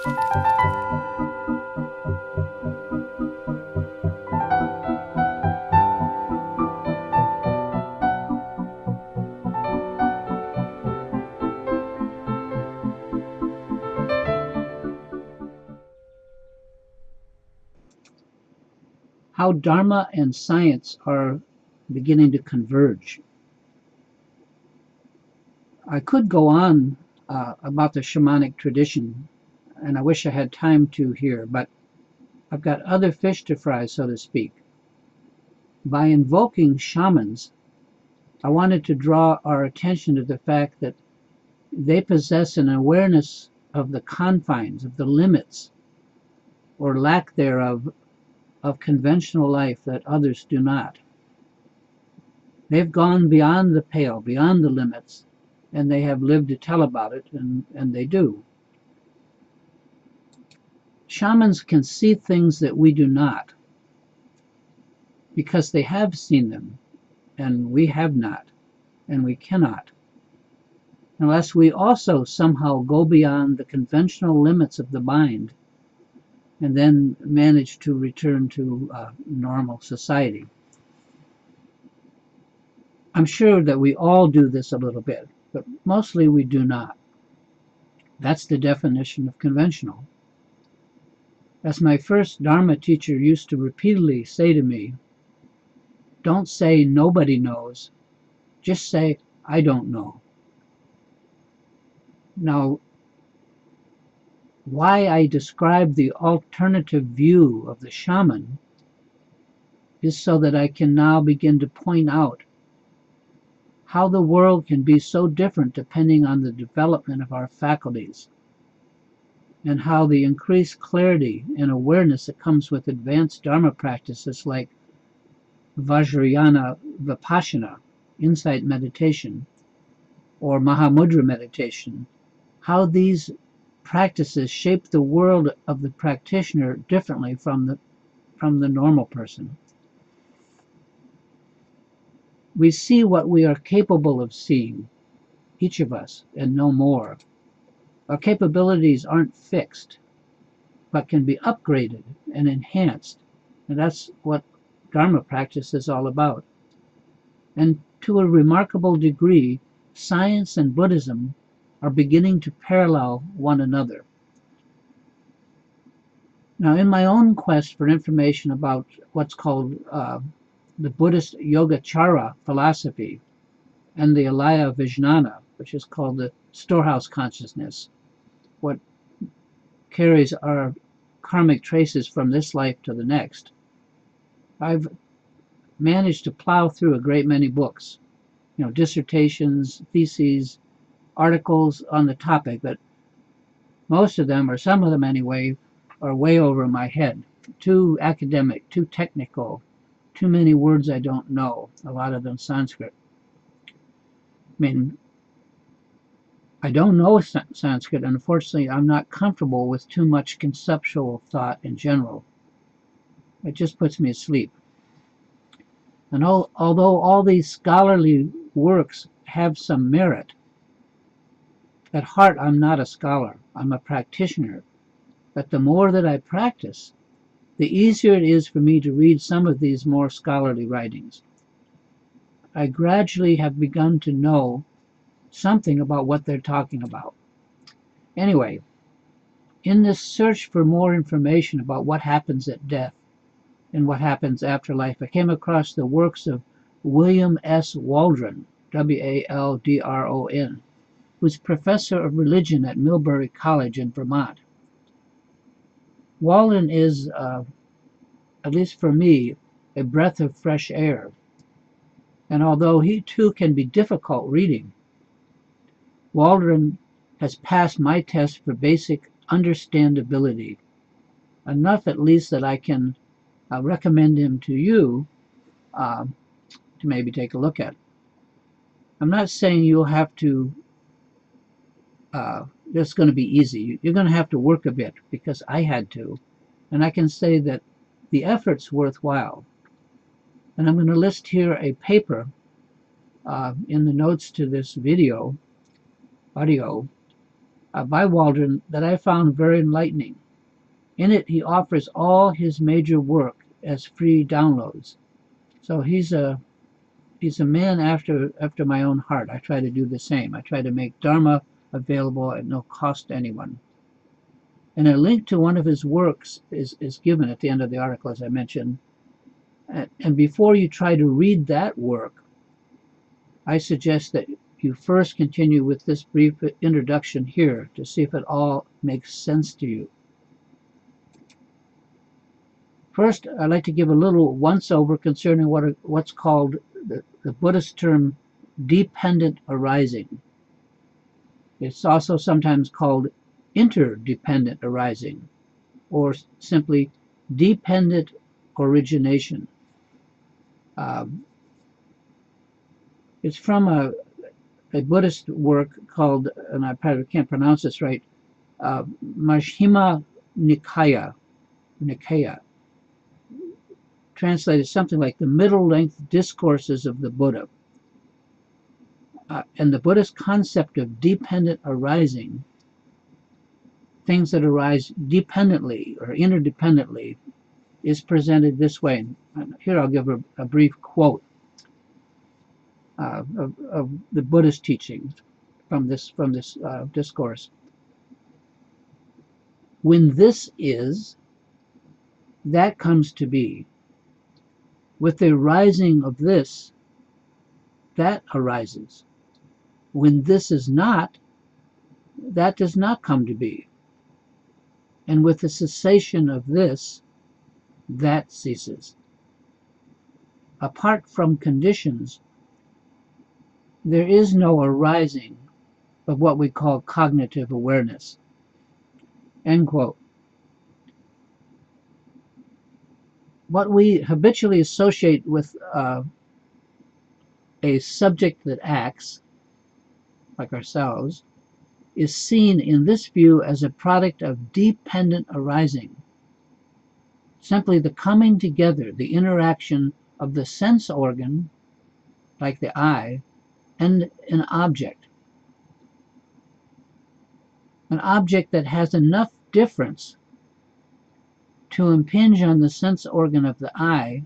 How Dharma and science are beginning to converge. I could go on about the shamanic tradition, and I wish I had time to here, but I've got other fish to fry, so to speak. By invoking shamans, I wanted to draw our attention to the fact that they possess an awareness of the confines, of the limits, or lack thereof, of conventional life that others do not. They've gone beyond the pale, beyond the limits, and they have lived to tell about it, and they do. Shamans can see things that we do not, because they have seen them, and we have not, and we cannot, unless we also somehow go beyond the conventional limits of the mind and then manage to return to normal society. I'm sure that we all do this a little bit, but mostly we do not. That's the definition of conventional. As my first Dharma teacher used to repeatedly say to me, don't say nobody knows, just say I don't know. Now, why I describe the alternative view of the shaman is so that I can now begin to point out how the world can be so different depending on the development of our faculties, and how the increased clarity and awareness that comes with advanced Dharma practices like Vajrayana Vipassana, insight meditation, or Mahamudra meditation, how these practices shape the world of the practitioner differently from the normal person. We see what we are capable of seeing, each of us, and no more. Our capabilities aren't fixed, but can be upgraded and enhanced, and that's what Dharma practice is all about. And to a remarkable degree, science and Buddhism are beginning to parallel one another. Now, in my own quest for information about what's called the Buddhist Yogacara philosophy and the Alaya Vijnana, which is called the storehouse consciousness, what carries our karmic traces from this life to the next, I've managed to plow through a great many books, dissertations, theses, articles on the topic, but most of them, or some of them anyway, are way over my head. Too academic, too technical, too many words I don't know, a lot of them Sanskrit. I don't know Sanskrit, and unfortunately I'm not comfortable with too much conceptual thought in general. It just puts me asleep. And although all these scholarly works have some merit, at heart I'm not a scholar, I'm a practitioner. But the more that I practice, the easier it is for me to read some of these more scholarly writings. I gradually have begun to know something about what they're talking about. Anyway, in this search for more information about what happens at death and what happens after life, I came across the works of William S. Waldron, W-A-L-D-R-O-N, who's professor of religion at Millbury College in Vermont. Waldron is, at least for me, a breath of fresh air. And although he too can be difficult reading, Waldron has passed my test for basic understandability, enough at least that I can recommend him to you to maybe take a look at. I'm not saying you'll have to, it's going to be easy. You're going to have to work a bit, because I had to. And I can say that the effort's worthwhile. And I'm going to list here a paper in the notes to this audio, by Waldron that I found very enlightening. In it, he offers all his major work as free downloads. So he's a man after my own heart. I try to do the same. I try to make Dharma available at no cost to anyone. And a link to one of his works is given at the end of the article, as I mentioned. And before you try to read that work, I suggest that you first continue with this brief introduction here to see if it all makes sense to you. First, I'd like to give a little once-over concerning what's called the Buddhist term dependent arising. It's also sometimes called interdependent arising, or simply dependent origination. It's from a Buddhist work called, and I probably can't pronounce this right, Majjhima Nikaya, translated something like the middle-length discourses of the Buddha. And the Buddhist concept of dependent arising, things that arise dependently or interdependently, is presented this way. And here I'll give a brief quote of the Buddhist teachings from this discourse. When this is, that comes to be. With the arising of this, that arises. When this is not, that does not come to be. And with the cessation of this, that ceases. Apart from conditions, there is no arising of what we call cognitive awareness. End quote. What we habitually associate with a subject that acts, like ourselves, is seen in this view as a product of dependent arising. Simply the coming together, the interaction of the sense organ, like the eye, and an object. An object that has enough difference to impinge on the sense organ of the eye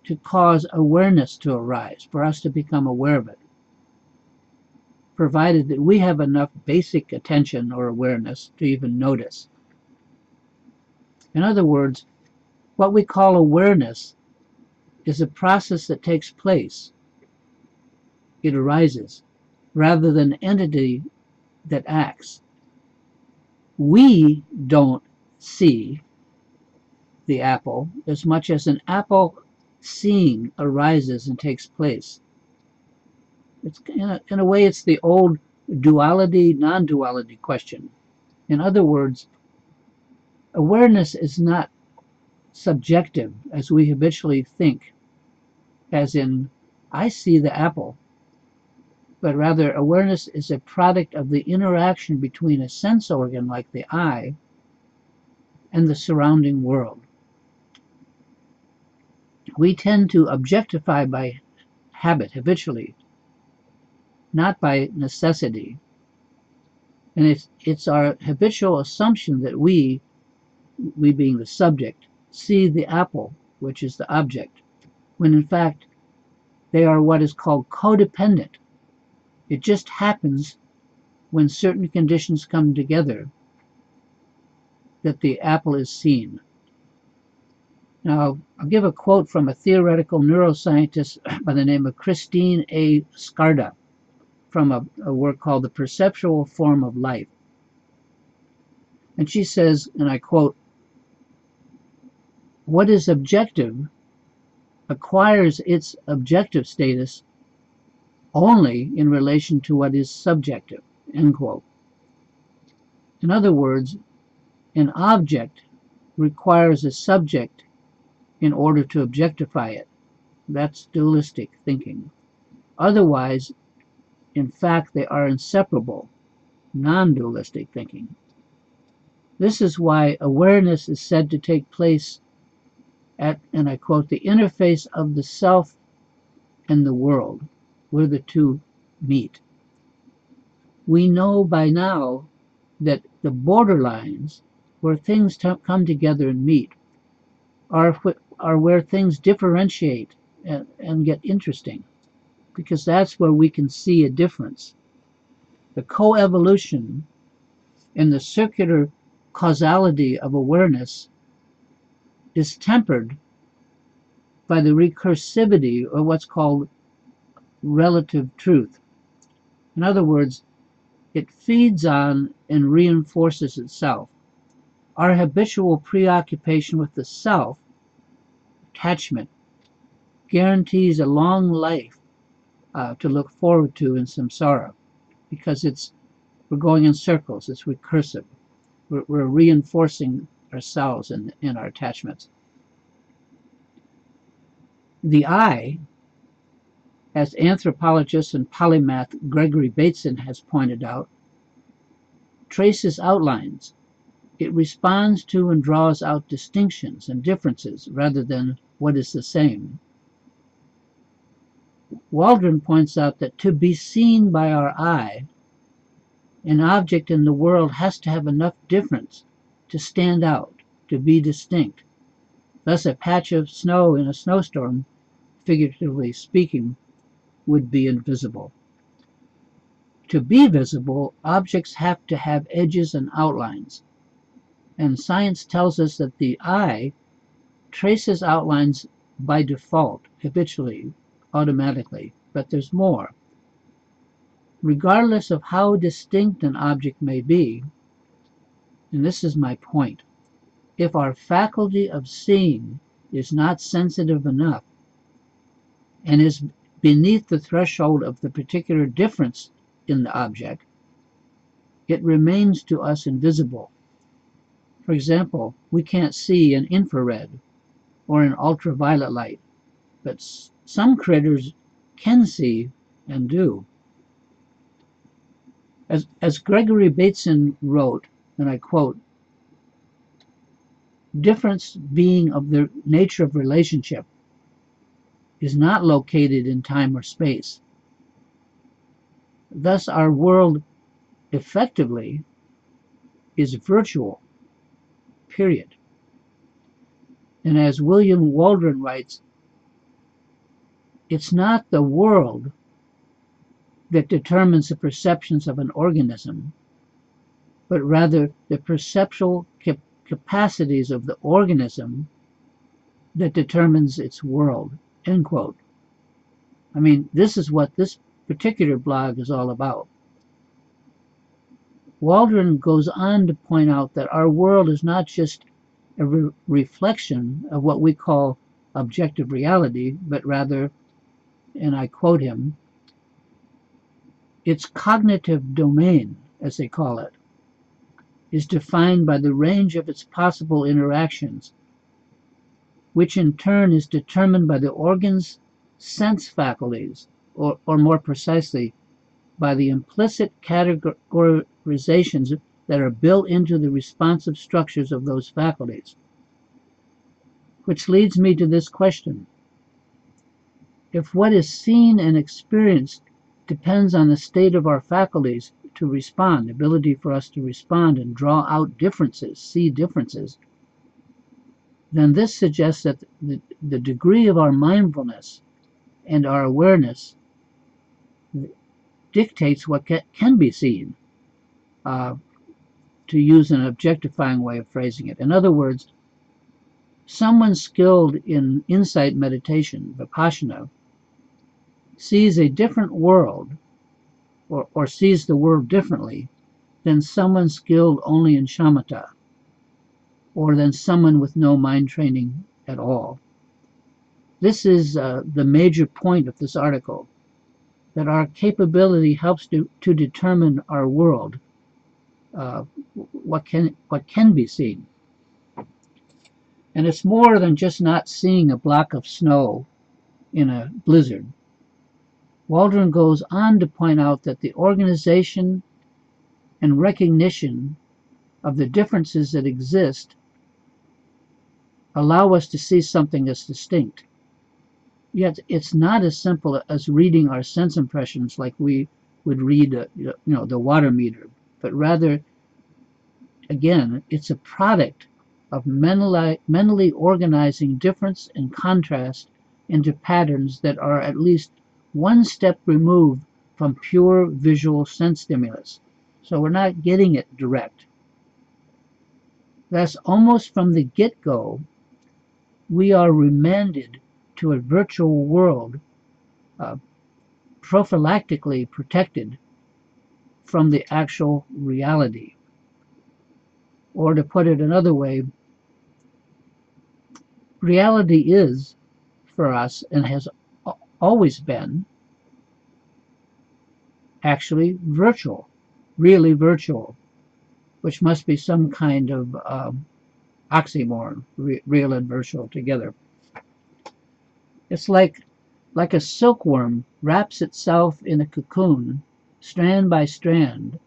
to cause awareness to arise, for us to become aware of it, provided that we have enough basic attention or awareness to even notice. In other words, what we call awareness is a process that takes place. It arises, rather than an entity that acts. We don't see the apple as much as an apple seeing arises and takes place. It's in a way, it's the old duality, non-duality question. In other words, awareness is not subjective as we habitually think, as in, I see the apple, but rather awareness is a product of the interaction between a sense organ like the eye and the surrounding world. We tend to objectify by habit, habitually, not by necessity. And it's our habitual assumption that we being the subject, see the apple, which is the object, when in fact they are what is called codependent. It just happens when certain conditions come together that the apple is seen. Now, I'll give a quote from a theoretical neuroscientist by the name of Christine A. Scarda from a work called The Perceptual Form of Life. And she says, and I quote, "What is objective acquires its objective status only in relation to what is subjective," end quote. In other words, an object requires a subject in order to objectify it. That's dualistic thinking. Otherwise, in fact, they are inseparable, non-dualistic thinking. This is why awareness is said to take place at, and I quote, the interface of the self and the world, where the two meet. We know by now that the borderlines where things come together and meet are where things differentiate and get interesting, because that's where we can see a difference. The coevolution and the circular causality of awareness is tempered by the recursivity, or what's called relative truth. In other words, it feeds on and reinforces itself. Our habitual preoccupation with the self, attachment, guarantees a long life to look forward to in samsara, because we're going in circles, it's recursive. We're reinforcing ourselves in our attachments. The I, as anthropologist and polymath Gregory Bateson has pointed out, traces outlines. It responds to and draws out distinctions and differences rather than what is the same. Waldron points out that to be seen by our eye, an object in the world has to have enough difference to stand out, to be distinct. Thus, a patch of snow in a snowstorm, figuratively speaking, would be invisible. To be visible, objects have to have edges and outlines. And science tells us that the eye traces outlines by default, habitually, automatically. But there's more. Regardless of how distinct an object may be, and this is my point, if our faculty of seeing is not sensitive enough and is beneath the threshold of the particular difference in the object, it remains to us invisible. For example, we can't see an infrared or an ultraviolet light, but some critters can see and do. As Gregory Bateson wrote, and I quote, "Difference being of the nature of relationship is not located in time or space. Thus our world effectively is virtual, period." And as William Waldron writes, it's not the world that determines the perceptions of an organism, but rather the perceptual capacities of the organism that determines its world, end quote. I mean, this is what this particular blog is all about. Waldron goes on to point out that our world is not just a reflection of what we call objective reality, but rather, and I quote him, its cognitive domain, as they call it, is defined by the range of its possible interactions, which in turn is determined by the organ's sense faculties, or more precisely, by the implicit categorizations that are built into the responsive structures of those faculties. Which leads me to this question. If what is seen and experienced depends on the state of our faculties to respond, the ability for us to respond and draw out differences, see differences, then this suggests that the degree of our mindfulness and our awareness dictates what can be seen, to use an objectifying way of phrasing it. In other words, someone skilled in insight meditation, vipassana, sees a different world, or sees the world differently than someone skilled only in shamatha, or than someone with no mind training at all. This is the major point of this article, that our capability helps to determine our world, what can be seen. And it's more than just not seeing a block of snow in a blizzard. Waldron goes on to point out that the organization and recognition of the differences that exist allow us to see something as distinct. Yet it's not as simple as reading our sense impressions like we would read the water meter, but rather, again, it's a product of mentally organizing difference and contrast into patterns that are at least one step removed from pure visual sense stimulus. So we're not getting it direct. Thus, almost from the get-go, we are remanded to a virtual world, prophylactically protected from the actual reality. Or to put it another way, reality is, for us, and has always been, actually virtual, really virtual, which must be some kind of oxymoron, real and virtual together. It's like a silkworm wraps itself in a cocoon, strand by strand.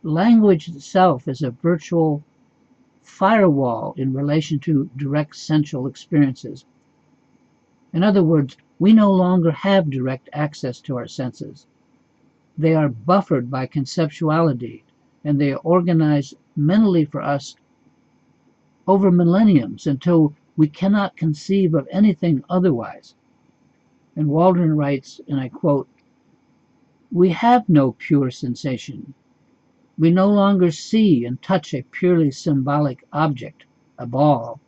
Language itself is a virtual firewall in relation to direct sensual experiences. In other words, we no longer have direct access to our senses. They are buffered by conceptuality, and they are organized mentally for us over millenniums until we cannot conceive of anything otherwise. And Waldron writes, and I quote, "We have no pure sensation. We no longer see and touch a purely symbolic object, a ball.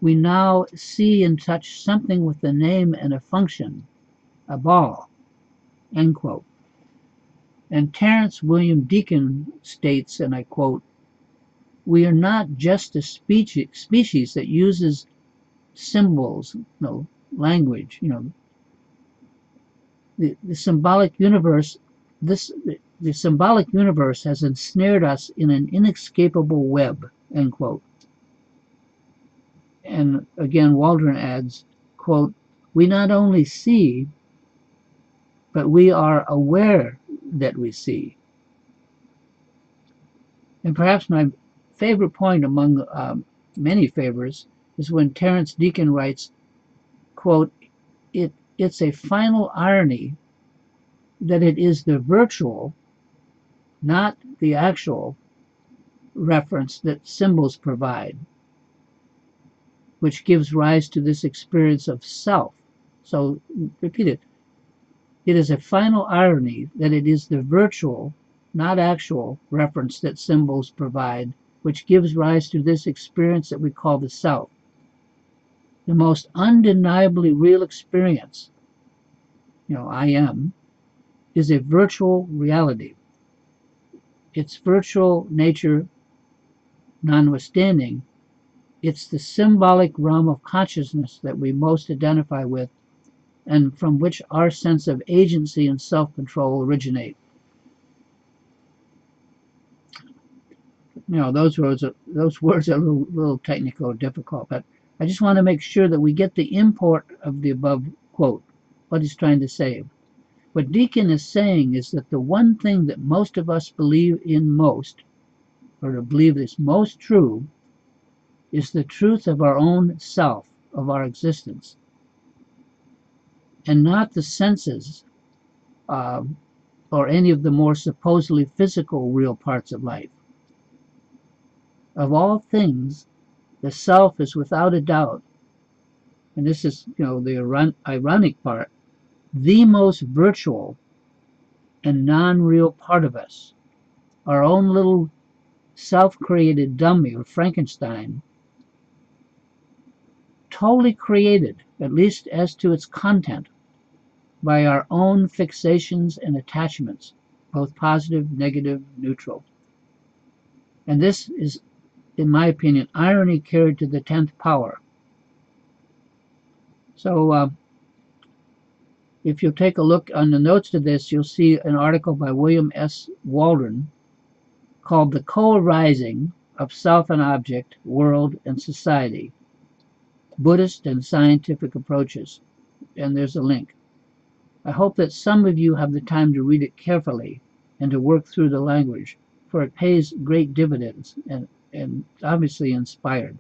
We now see and touch something with a name and a function, a ball." End quote. And Terence William Deacon states, and I quote, "We are not just a species that uses symbols, language, the symbolic universe. The symbolic universe has ensnared us in an inescapable web." End quote. And again, Waldron adds, quote, "We not only see, but we are aware that we see." And perhaps my favorite point among many favorites is when Terence Deacon writes, quote, It's a final irony that it is the virtual, not the actual, reference that symbols provide, which gives rise to this experience of self." So, repeat it. It is a final irony that it is the virtual, not actual, reference that symbols provide, which gives rise to this experience that we call the self. The most undeniably real experience, I am, is a virtual reality. Its virtual nature notwithstanding, it's the symbolic realm of consciousness that we most identify with and from which our sense of agency and self-control originate. Those words are a little technical, difficult, but I just want to make sure that we get the import of the above quote, what he's trying to say. What Deacon is saying is that the one thing that most of us believe in most, or to believe is most true, is the truth of our own self, of our existence, and not the senses or any of the more supposedly physical real parts of life. Of all things, the self is without a doubt, and this is the ironic part, the most virtual and non-real part of us, our own little self-created dummy or Frankenstein, totally created, at least as to its content, by our own fixations and attachments, both positive, negative, neutral. And this is, in my opinion, irony carried to the 10th power. So if you take a look on the notes to this, you'll see an article by William S. Waldron called "The Co-Arising of Self and Object, World and Society, Buddhist and Scientific Approaches." And there's a link. I hope that some of you have the time to read it carefully and to work through the language, for it pays great dividends and obviously inspired.